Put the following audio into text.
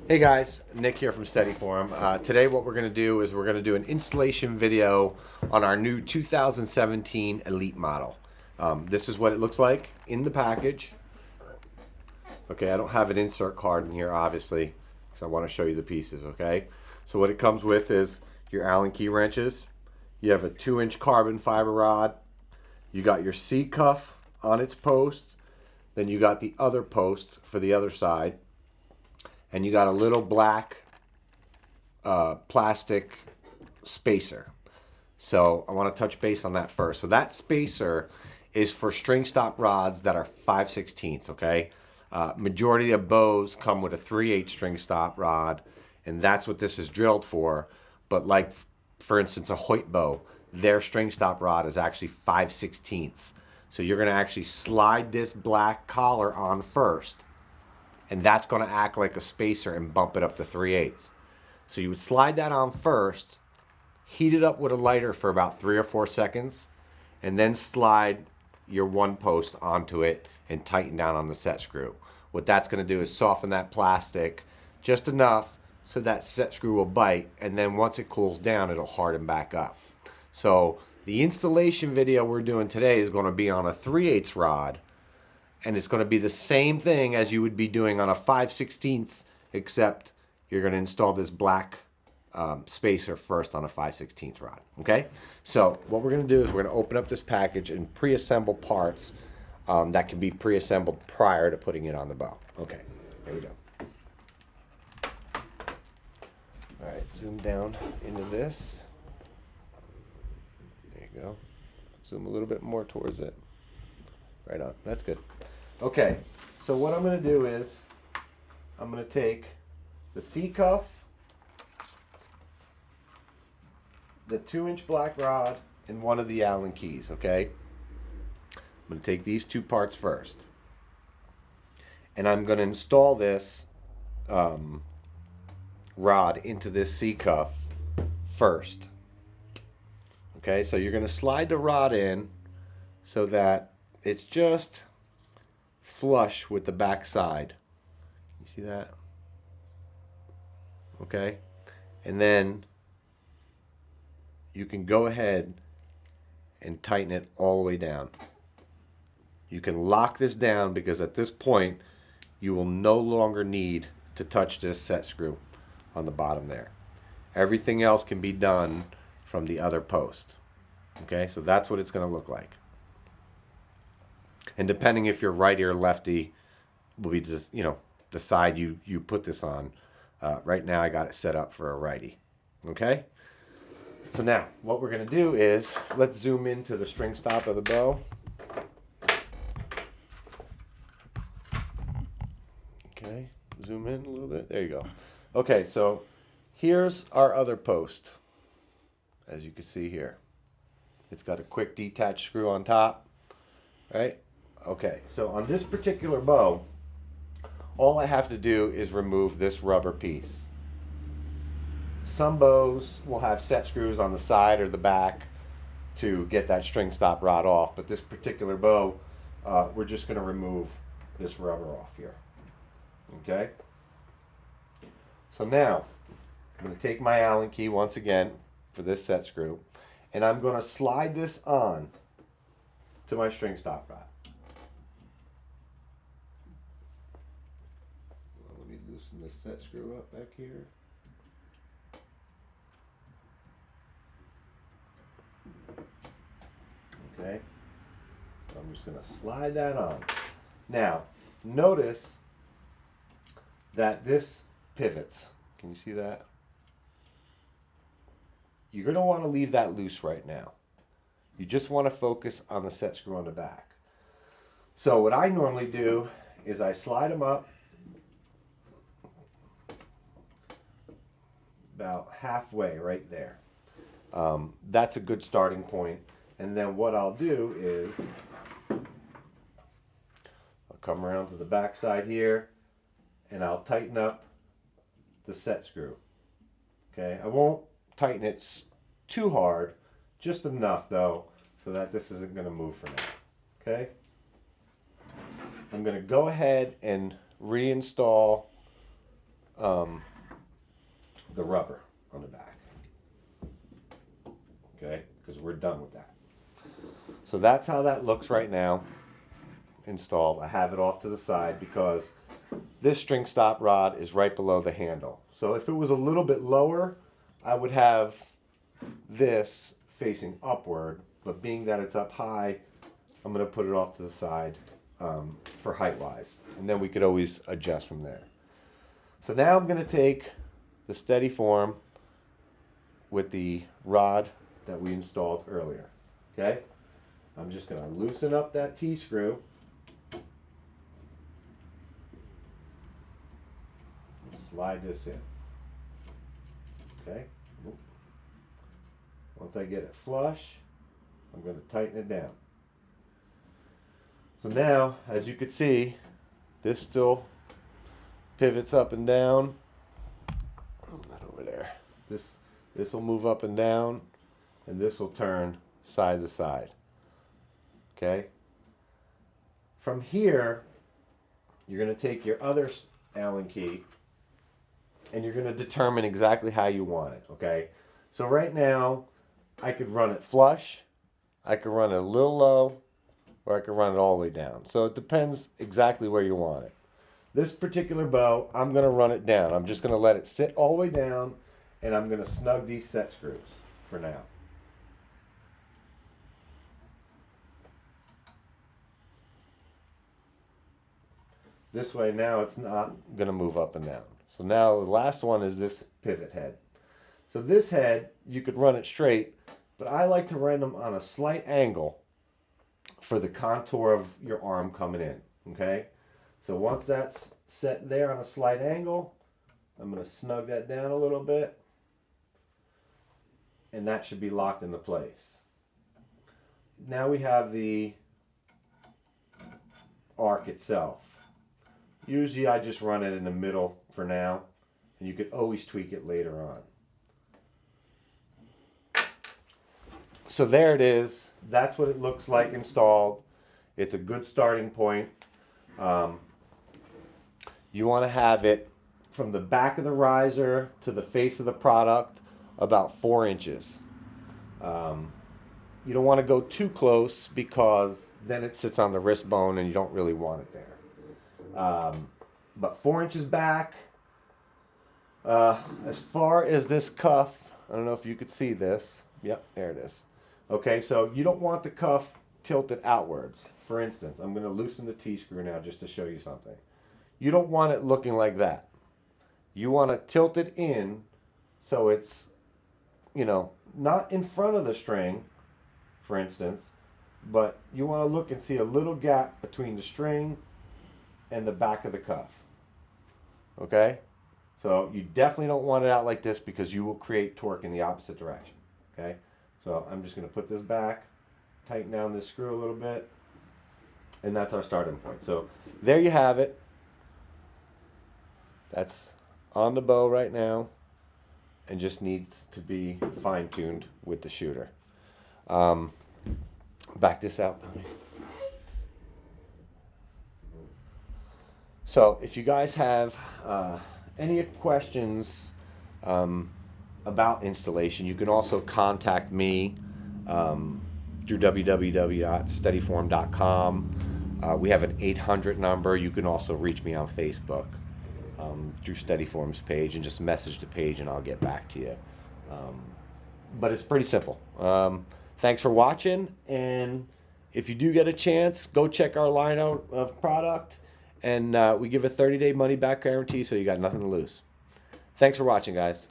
Hey guys, Nick here from Steadyform. Today what we're going to do is we're going to do an installation video on our new 2017 Elite model. This is what it looks like in the package. Okay, I don't have an insert card in here obviously because I want to show you the pieces, okay? So what it comes with is your Allen key wrenches. You have a 2-inch carbon fiber rod. You got your C cuff on its post. Then you got the other post for the other side. And you got a little black plastic spacer. So I want to touch base on that first. So that spacer is for string stop rods that are 5/16, okay? Majority of bows come with a 3/8 string stop rod, and that's what this is drilled for. But like, for instance, a Hoyt bow, their string stop rod is actually 5/16. So you're going to actually slide this black collar on first, and that's going to act like a spacer and bump it up to 3/8. So you would slide that on first, heat it up with a lighter for about 3 or 4 seconds, and then slide your one post onto it and tighten down on the set screw. What that's going to do is soften that plastic just enough so that set screw will bite, and then once it cools down, it'll harden back up. So the installation video we're doing today is going to be on a 3/8 rod, and it's going to be the same thing as you would be doing on a 5/16, except you're going to install this black spacer first on a 5/16 rod. Okay, so what we're going to do is we're going to open up this package and pre-assemble parts that can be pre-assembled prior to putting it on the bow. Okay, here we go. All right, zoom down into this. There you go. Zoom a little bit more towards it. Right on, that's good. Okay, so what I'm going to do is I'm going to take the C cuff, the 2-inch black rod, and one of the Allen keys, okay? I'm going to take these two parts first. And I'm going to install this rod into this C cuff first. Okay, so you're going to slide the rod in so that it's just flush with the back side. You see that? Okay, and then you can go ahead and tighten it all the way down. You can lock this down because at this point you will no longer need to touch this set screw on the bottom there. Everything else can be done from the other post. Okay, so that's what it's going to look like. And depending if you're righty or lefty will be just, the side you put this on. Right now I got it set up for a righty. Okay? So now what we're going to do is let's zoom into the string stop of the bow. Okay, zoom in a little bit. There you go. Okay, so here's our other post. As you can see here. It's got a quick detach screw on top. Right? Okay, so on this particular bow, all I have to do is remove this rubber piece. Some bows will have set screws on the side or the back to get that string stop rod off, but this particular bow, we're just going to remove this rubber off here. Okay? So now, I'm going to take my Allen key once again for this set screw, and I'm going to slide this on to my string stop rod. Let me loosen this set screw up back here. Okay, so I'm just going to slide that on. Now, notice that this pivots. Can you see that? You're going to want to leave that loose right now. You just want to focus on the set screw on the back. So what I normally do is I slide them up about halfway right there. That's a good starting point. And then what I'll do is I'll come around to the back side here and I'll tighten up the set screw. Okay, I won't tighten it too hard, just enough though so that this isn't going to move for now. Okay, I'm going to go ahead and reinstall the rubber on the back. Okay, because we're done with that. So that's how that looks right now installed. I have it off to the side because this string stop rod is right below the handle. So if it was a little bit lower, I would have this facing upward, but being that it's up high, I'm going to put it off to the side for height wise, and then we could always adjust from there. So now I'm going to take the Steadyform with the rod that we installed earlier. Okay, I'm just going to loosen up that T-screw. Slide this in. Okay. Once I get it flush, I'm going to tighten it down. So now, as you can see, this still pivots up and down. Not over there. This will move up and down, and this will turn side to side. Okay. From here, you're going to take your other Allen key, and you're going to determine exactly how you want it. Okay. So right now, I could run it flush, I could run it a little low, or I could run it all the way down. So it depends exactly where you want it. This particular bow, I'm going to run it down. I'm just going to let it sit all the way down, and I'm going to snug these set screws for now. This way now it's not going to move up and down. So now the last one is this pivot head. So this head, you could run it straight, but I like to run them on a slight angle for the contour of your arm coming in, okay? So once that's set there on a slight angle, I'm going to snug that down a little bit, and that should be locked into place. Now we have the arc itself. Usually I just run it in the middle for now, and you could always tweak it later on. So there it is. That's what it looks like installed. It's a good starting point. You want to have it from the back of the riser to the face of the product about 4 inches. You don't want to go too close because then it sits on the wrist bone and you don't really want it there. But 4 inches back. As far as this cuff, I don't know if you could see this. Yep, there it is. Okay, so you don't want the cuff tilted outwards. For instance, I'm going to loosen the T-screw now just to show you something. You don't want it looking like that. You want to tilt it in so it's, not in front of the string, for instance, but you want to look and see a little gap between the string and the back of the cuff. Okay? So you definitely don't want it out like this because you will create torque in the opposite direction. Okay? So I'm just going to put this back, tighten down this screw a little bit, and that's our starting point. So there you have it. That's on the bow right now and just needs to be fine-tuned with the shooter. Back this out. So if you guys have any questions about installation, you can also contact me through www.steadyform.com. We have an 800 number. You can also reach me on Facebook through Steadyform's page and just message the page and I'll get back to you. But it's pretty simple. Thanks for watching, and if you do get a chance, go check our line out of product, and we give a 30-day money-back guarantee, so you got nothing to lose. Thanks for watching, guys.